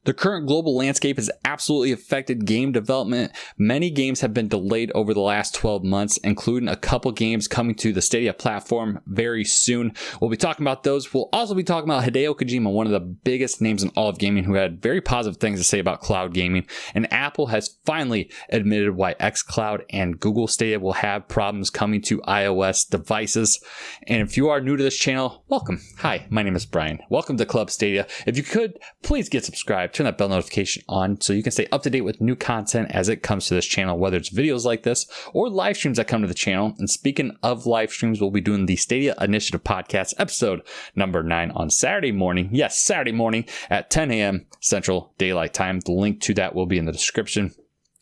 The current global landscape has absolutely affected game development. Many games have been delayed over the last 12 months, including a couple games coming to the Stadia platform very soon. We'll be talking about those. We'll also be talking about Hideo Kojima, one of the biggest names in all of gaming, who had very positive things to say about cloud gaming. And Apple has finally admitted why xCloud and Google Stadia will have problems coming to iOS devices. And if you are new to this channel, welcome. Hi, my name is Brian. Welcome to Club Stadia. If you could, please get subscribed. Turn that bell notification on so you can stay up to date with new content as it comes to this channel, whether it's videos like this or live streams that come to the channel. And speaking of live streams, we'll be doing the Stadia Initiative podcast episode number 9 on Saturday morning. Yes, Saturday morning at 10 a.m. Central Daylight Time. The link to that will be in the description.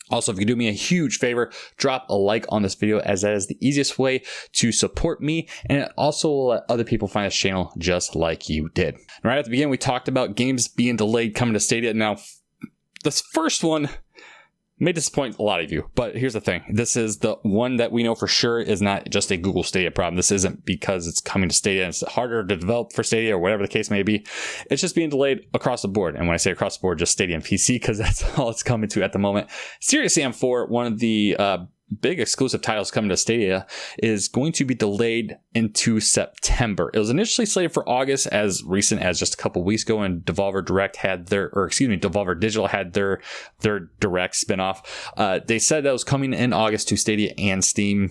Also, if you could do me a huge favor, drop a like on this video, as that is the easiest way to support me, and it also will let other people find this channel just like you did. Right at the beginning, we talked about games being delayed coming to Stadia. Now, this first one may disappoint a lot of you, but here's the thing. This is the one that we know for sure is not just a Google Stadia problem. This isn't because it's coming to Stadia and it's harder to develop for Stadia or whatever the case may be. It's just being delayed across the board. And when I say across the board, just Stadia and PC, because that's all it's coming to at the moment. Serious Sam 4, one of the big exclusive titles coming to Stadia, is going to be delayed into September. It was initially slated for August, as recent as just a couple weeks ago, and Devolver Digital had their direct spinoff. They said that was coming in August to Stadia and Steam.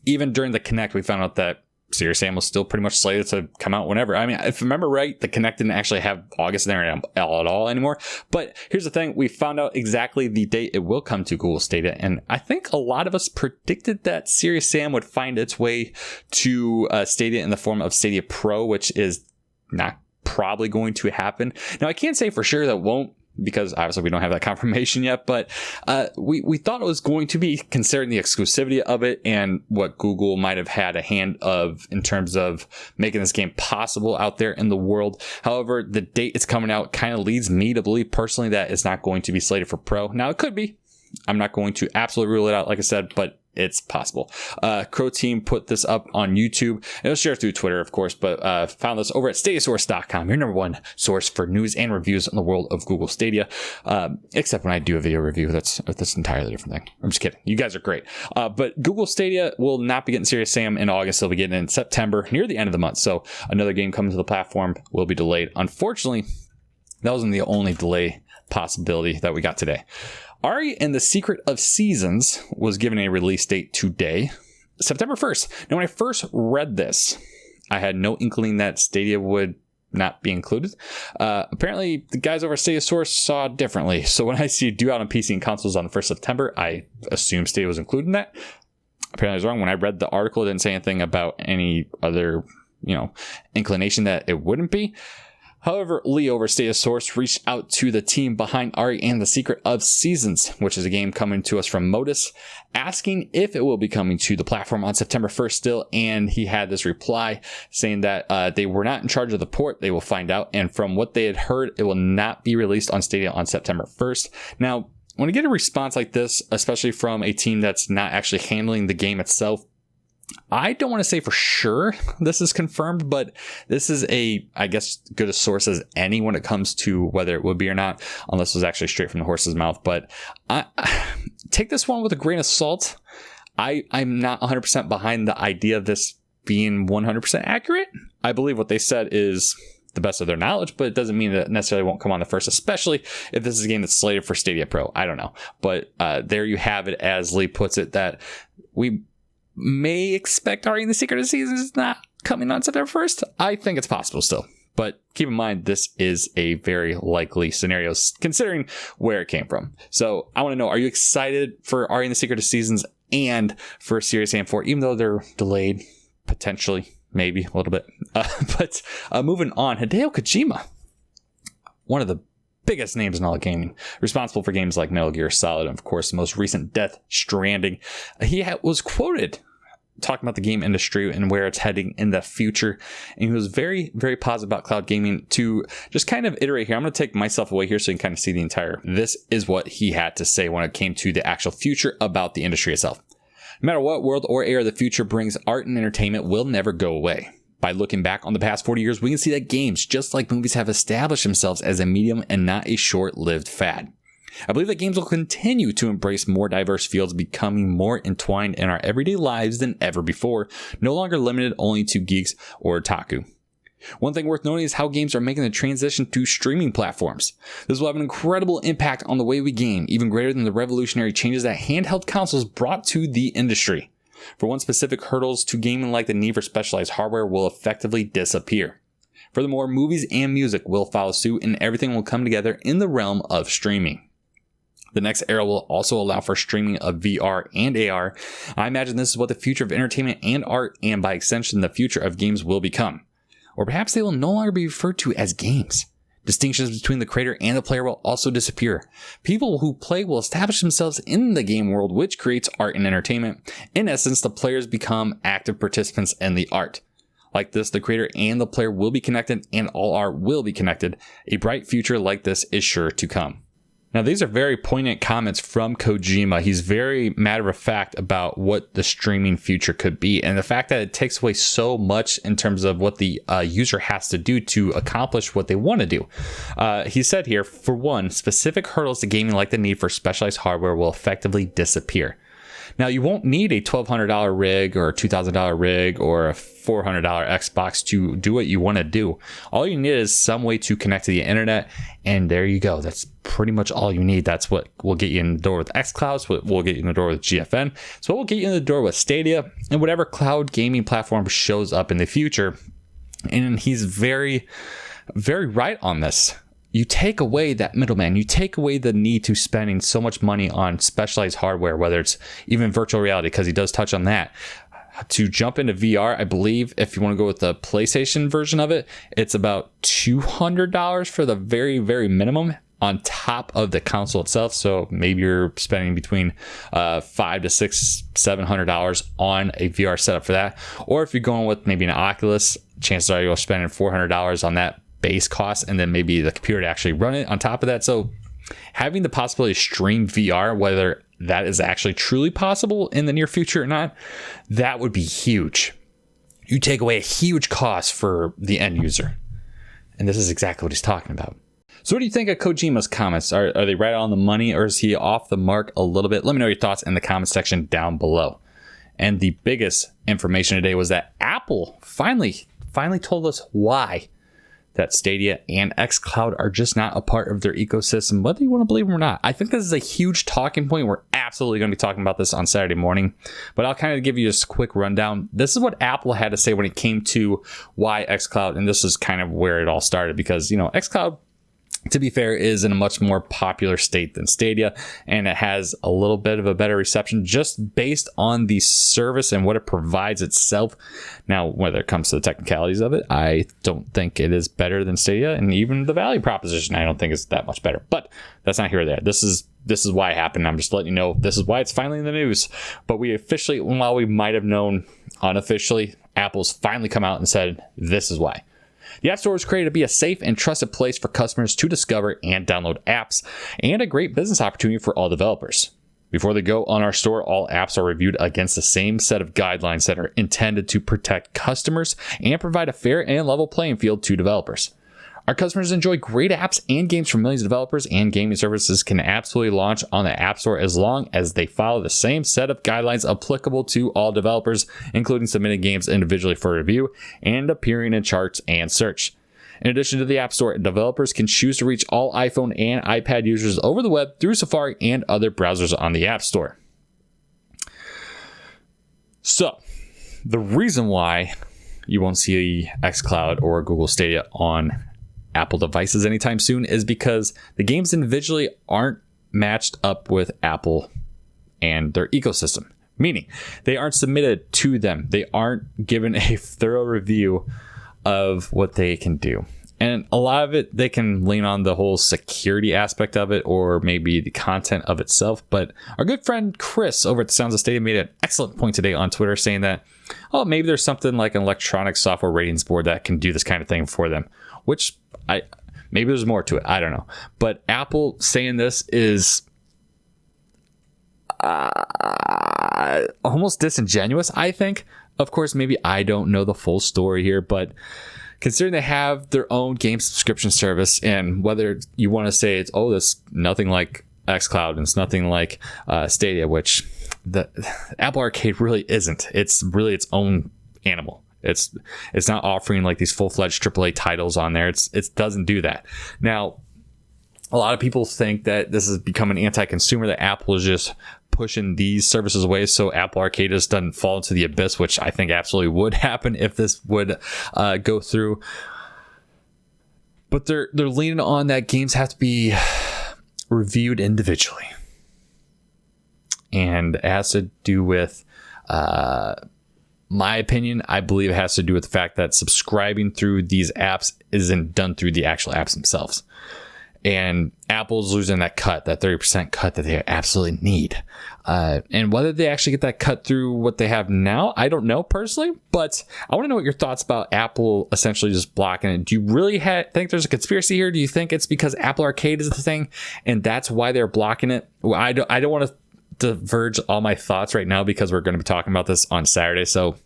Even during the Connect, we found out that Serious Sam was still pretty much slated to come out whenever. I mean, if I remember right, the Connect didn't actually have August there at all anymore. But here's the thing. We found out exactly the date it will come to Google Stadia. And I think a lot of us predicted that Serious Sam would find its way to Stadia in the form of Stadia Pro, which is not probably going to happen. Now, I can't say for sure that won't, because obviously we don't have that confirmation yet, but we thought it was going to be, considering the exclusivity of it and what Google might have had a hand of in terms of making this game possible out there in the world. However, the date it's coming out kind of leads me to believe personally that it's not going to be slated for Pro. Now, it could be. I'm not going to absolutely rule it out, like I said, but it's possible. Crow Team put this up on YouTube, and it'll share through Twitter, of course, but found this over at StadiaSource.com, your number one source for news and reviews in the world of Google Stadia. Except when I do a video review, that's an entirely different thing. I'm just kidding. You guys are great. But Google Stadia will not be getting Serious Sam in August. They'll be getting it in September, near the end of the month. So another game coming to the platform will be delayed. Unfortunately, that wasn't the only delay possibility that we got today. Ari and the Secret of Seasons was given a release date today, September 1st. Now, when I first read this, I had no inkling that Stadia would not be included. Apparently, the guys over at Stadia Source saw differently. So when I see due out on PC and consoles on the 1st of September, I assumed Stadia was included in that. Apparently, I was wrong. When I read the article, it didn't say anything about any other, inclination that it wouldn't be. However, Lee over Stadia Source reached out to the team behind Ari and the Secret of Seasons, which is a game coming to us from Modus, asking if it will be coming to the platform on September 1st still. And he had this reply saying that they were not in charge of the port. They will find out. And from what they had heard, it will not be released on Stadia on September 1st. Now, when you get a response like this, especially from a team that's not actually handling the game itself, I don't want to say for sure this is confirmed, but this is I guess, good a source as any when it comes to whether it would be or not, unless it was actually straight from the horse's mouth. But I take this one with a grain of salt. I'm not 100% behind the idea of this being 100% accurate. I believe what they said is the best of their knowledge, but it doesn't mean that it necessarily won't come on the first, especially if this is a game that's slated for Stadia Pro. I don't know. But there you have it, as Lee puts it, that we may expect Ari and the Secret of Seasons is not coming on September 1st. I think it's possible still. But keep in mind, this is a very likely scenario, considering where it came from. So I want to know, are you excited for Ari and the Secret of Seasons and for Serious Sam 4, even though they're delayed, potentially, maybe a little bit. But moving on, Hideo Kojima, one of the biggest names in all of gaming, responsible for games like Metal Gear Solid and, of course, the most recent Death Stranding. He was quoted talking about the game industry and where it's heading in the future, and he was very, very positive about cloud gaming. To just kind of iterate here, I'm going to take myself away here so you can kind of see the entire. This is what he had to say when it came to the actual future about the industry itself. No matter what world or era the future brings, art and entertainment will never go away. By looking back on the past 40 years, we can see that games, just like movies, have established themselves as a medium and not a short-lived fad. I believe that games will continue to embrace more diverse fields, becoming more entwined in our everyday lives than ever before, no longer limited only to geeks or otaku. One thing worth noting is how games are making the transition to streaming platforms. This will have an incredible impact on the way we game, even greater than the revolutionary changes that handheld consoles brought to the industry. For one, specific hurdles to gaming like the need for specialized hardware will effectively disappear. Furthermore, movies and music will follow suit and everything will come together in the realm of streaming. The next era will also allow for streaming of VR and AR. I imagine this is what the future of entertainment and art, and by extension, the future of games will become. Or perhaps they will no longer be referred to as games. Distinctions between the creator and the player will also disappear. People who play will establish themselves in the game world, which creates art and entertainment. In essence, the players become active participants in the art. Like this, the creator and the player will be connected, and all art will be connected. A bright future like this is sure to come. Now, these are very poignant comments from Kojima. He's very matter of fact about what the streaming future could be, and the fact that it takes away so much in terms of what the user has to do to accomplish what they want to do. He said here, for one, specific hurdles to gaming like the need for specialized hardware will effectively disappear. Now, you won't need a $1,200 rig or a $2,000 rig or a $400 Xbox to do what you want to do. All you need is some way to connect to the internet, and there you go. That's pretty much all you need. That's what will get you in the door with xCloud. It's what will get you in the door with GFN. It's what will get you in the door with Stadia and whatever cloud gaming platform shows up in the future. And he's very, very right on this. You take away that middleman. You take away the need to spending so much money on specialized hardware, whether it's even virtual reality, because he does touch on that. To jump into VR, I believe if you want to go with the PlayStation version of it, it's about $200 for the very, very minimum on top of the console itself. So maybe you're spending between $500 to $700 on a VR setup for that. Or if you're going with maybe an Oculus, chances are you're spending $400 on that base cost, and then maybe the computer to actually run it on top of that. So having the possibility to stream VR, whether that is actually truly possible in the near future or not, that would be huge. You take away a huge cost for the end user. And this is exactly what he's talking about. So what do you think of Kojima's comments? Are they right on the money, or is he off the mark a little bit? Let me know your thoughts in the comment section down below. And the biggest information today was that Apple finally told us why that Stadia and xCloud are just not a part of their ecosystem, whether you want to believe them or not. I think this is a huge talking point. We're absolutely going to be talking about this on Saturday morning, but I'll kind of give you just a quick rundown. This is what Apple had to say when it came to why xCloud, and this is kind of where it all started, because, xCloud, to be fair, is in a much more popular state than Stadia, and it has a little bit of a better reception just based on the service and what it provides itself. Now, whether it comes to the technicalities of it, I don't think it is better than Stadia, and even the value proposition, I don't think is that much better. But that's not here or there. This is why it happened. I'm just letting you know this is why it's finally in the news. But we officially, while we might have known unofficially, Apple's finally come out and said this is why. The App Store was created to be a safe and trusted place for customers to discover and download apps, and a great business opportunity for all developers. Before they go on our store, all apps are reviewed against the same set of guidelines that are intended to protect customers and provide a fair and level playing field to developers. Our customers enjoy great apps and games from millions of developers, and gaming services can absolutely launch on the App Store as long as they follow the same set of guidelines applicable to all developers, including submitting games individually for review and appearing in charts and search. In addition to the App Store, developers can choose to reach all iPhone and iPad users over the web through Safari and other browsers on the App Store. So, the reason why you won't see xCloud or Google Stadia on Apple devices anytime soon is because the games individually aren't matched up with Apple and their ecosystem, meaning they aren't submitted to them. They aren't given a thorough review of what they can do. And a lot of it, they can lean on the whole security aspect of it, or maybe the content of itself. But our good friend Chris over at Sounds of Stadia made an excellent point today on Twitter, saying that, maybe there's something like an electronic software ratings board that can do this kind of thing for them, which maybe there's more to it. I don't know. But Apple saying this is almost disingenuous, I think. of course, maybe I don't know the full story here, but considering they have their own game subscription service, and whether you want to say it's nothing like xCloud and it's nothing like Stadia, which the Apple Arcade really isn't. It's really its own animal. It's not offering like these full-fledged AAA titles on there. It doesn't do that. Now, a lot of people think that this has become an anti-consumer, that Apple is just pushing these services away so Apple Arcade just doesn't fall into the abyss, which I think absolutely would happen if this would go through. But they're leaning on that games have to be reviewed individually. And it has to do with, my opinion, I believe it has to do with the fact that subscribing through these apps isn't done through the actual apps themselves. And Apple's losing that cut, that 30% cut that they absolutely need. And whether they actually get that cut through what they have now, I don't know personally, but I want to know what your thoughts about Apple essentially just blocking it. Do you really think there's a conspiracy here? Do you think it's because Apple Arcade is the thing and that's why they're blocking it? Well, I don't want to diverge all my thoughts right now because we're going to be talking about this on Saturday. So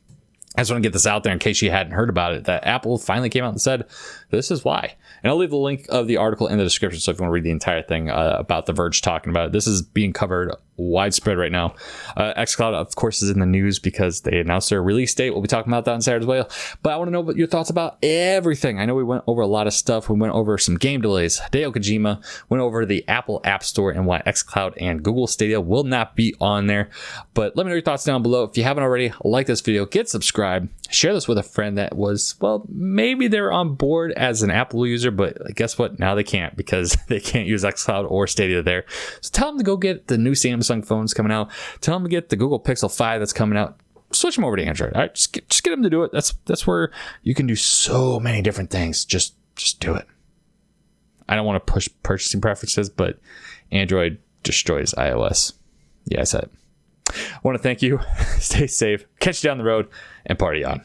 I just want to get this out there in case you hadn't heard about it, that Apple finally came out and said, this is why. And I'll leave the link of the article in the description. So if you want to read the entire thing about The Verge talking about it, this is being covered widespread right now. xCloud, of course, is in the news because they announced their release date. We'll be talking about that on Saturday as well. But I want to know what your thoughts about everything. I know we went over a lot of stuff. We went over some game delays. Hideo Kojima went over the Apple App Store and why xCloud and Google Stadia will not be on there. But let me know your thoughts down below. If you haven't already, like this video, get subscribed, share this with a friend that was, well, maybe they're on board as an Apple user, but guess what? Now they can't because they can't use xCloud or Stadia there. So tell them to go get the new Samsung phones coming out. Tell them to get the Google Pixel 5 that's coming out. Switch them over to Android. All right, just get them to do it. That's where you can do so many different things. Just do it. I don't want to push purchasing preferences, but Android destroys iOS. Yeah, I said it. I want to thank you. Stay safe. Catch you down the road and party on.